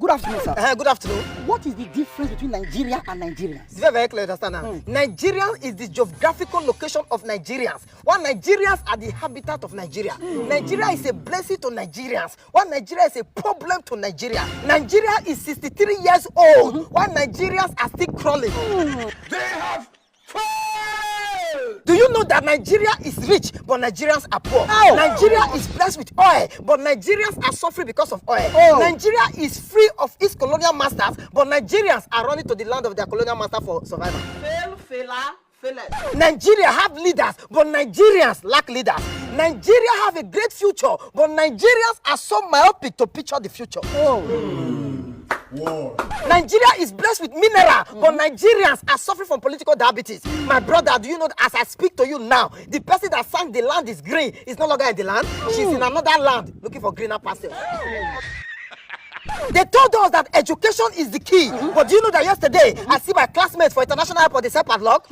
Good afternoon, sir. Good afternoon. What is the difference between Nigeria and Nigerians? It's very, very clear, understand now. Nigerian is the geographical location of Nigerians, while Nigerians are the habitat of Nigeria. Nigeria is a blessing to Nigerians, while Nigeria is a problem to Nigeria. Nigeria is 63 years old, while Nigerians are still crawling. They have failed! Do you know that Nigeria is rich, but Nigerians are poor? Nigeria is blessed with oil, but Nigerians are suffering because of oil. Nigeria is free of its colonial masters, but Nigerians are running to the land of their colonial master for survival. Nigeria have leaders, but Nigerians lack leaders. Nigeria have a great future, but Nigerians are so myopic to picture the future. War. Nigeria is blessed with mineral, but Nigerians are suffering from political diabetes. My brother, do you know that as I speak to you now, the person that sang the land is green is no longer in the land. She's in another land looking for greener pastures. They told us that education is the key, but do you know that yesterday I see my classmates for international airport, they said padlock?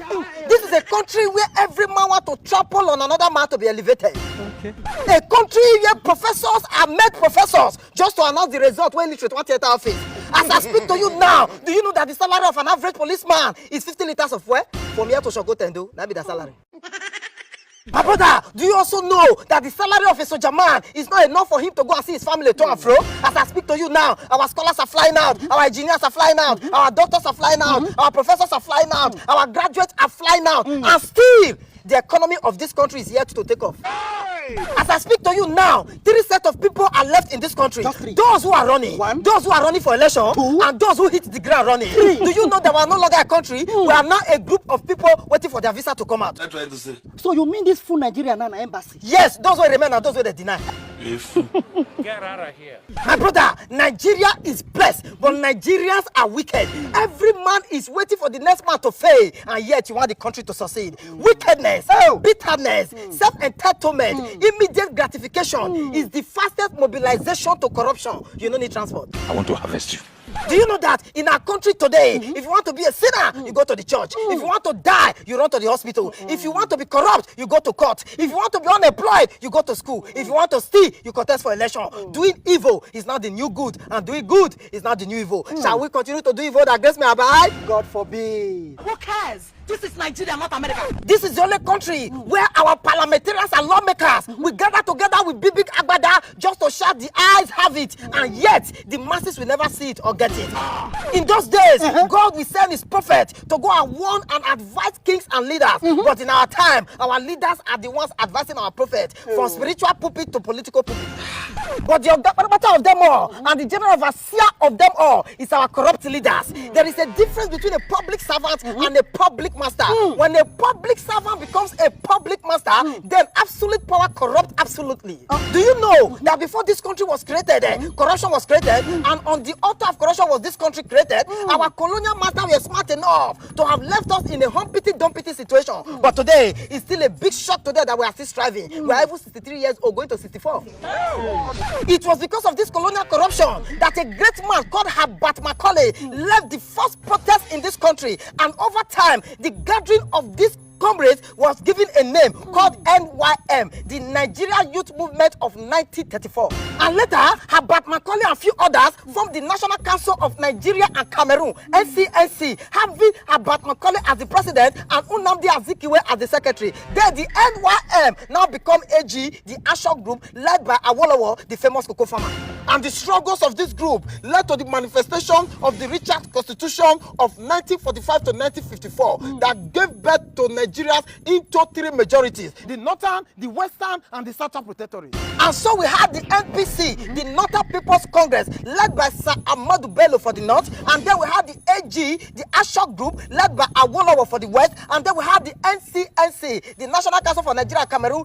This is a country where every man wants to trample on another man to be elevated. A country where professors are made professors just to announce the result when literate 1 theater office. As I speak to you now, do you know that the salary of an average policeman is 50 liters of fuel? From here to Shogotendo, that be the salary. My brother, do you also know that the salary of a soldier man is not enough for him to go and see his family to and fro? As I speak to you now, our scholars are flying out, our engineers are flying out, our doctors are flying out, our professors are flying out, our graduates are flying out, and still the economy of this country is yet to take off. As I speak to you now, 3 sets of people are left in this country. Those who are running, those who are running for election, and those who hit the ground running. Do you know that we are no longer a country? We are now a group of people waiting for their visa to come out. That's what I say. So you mean this full Nigeria now na embassy? Yes, those who remain and those who they deny. Get out of here. My brother, Nigeria is blessed, but Nigerians are wicked. Every man is waiting for the next man to fail, and yet you want the country to succeed. Wickedness, bitterness, self-entitlement, immediate gratification is the fastest mobilization to corruption. You don't need transport. I want to harvest you. Do you know that in our country today, if you want to be a sinner, you go to the church. If you want to die, you run to the hospital. If you want to be corrupt, you go to court. If you want to be unemployed, you go to school. If you want to steal, you contest for election. Doing evil is not the new good, and doing good is not the new evil. Shall we continue to do evil that grace may abide? God forbid. Who cares? This is Nigeria, not America. This is the only country where our parliamentarians and lawmakers will gather together with big agbada just to shout the eyes have it, and yet the masses will never see it or get it. In those days, God will send his prophet to go and warn and advise kings and leaders. But in our time, our leaders are the ones advising our prophet from spiritual pulpit to political pulpit. But the matter of them all and the general overseer of them all is our corrupt leaders. There is a difference between a public servant and a public master. When a public servant becomes a public master, then absolute power corrupts absolutely. Do you know that before this country was created, corruption was created, and on the altar of corruption was this country created? Our colonial master were smart enough to have left us in a humpity-dumpity situation. But today, it's still a big shock today that we are still striving. We are even 63 years old, going to 64. It was because of this colonial corruption that a great man called Herbert Macaulay led the first protest in this country, and over time, the gathering of this comrades was given a name called NYM, the Nigeria Youth Movement of 1934. And later, Herbert Macaulay and a few others formed the National Council of Nigeria and Cameroon, NCNC, having Herbert Macaulay as the president and Nnamdi Azikiwe as the secretary. Then the NYM now become AG, the Ashok group led by Awolowo, the famous cocoa farmer. And the struggles of this group led to the manifestation of the Richard Constitution of 1945 to 1954 that gave birth to Nigerians into 3 majorities: the Northern, the Western, and the Southern Protectorate. And so we had the NPC, the Northern People's Congress, led by Sir Ahmadu Bello for the North, and then we had the AG, the Ashok group, led by Awolowo for the West, and then we had the NCNC, the National Council for Nigeria and Cameroon,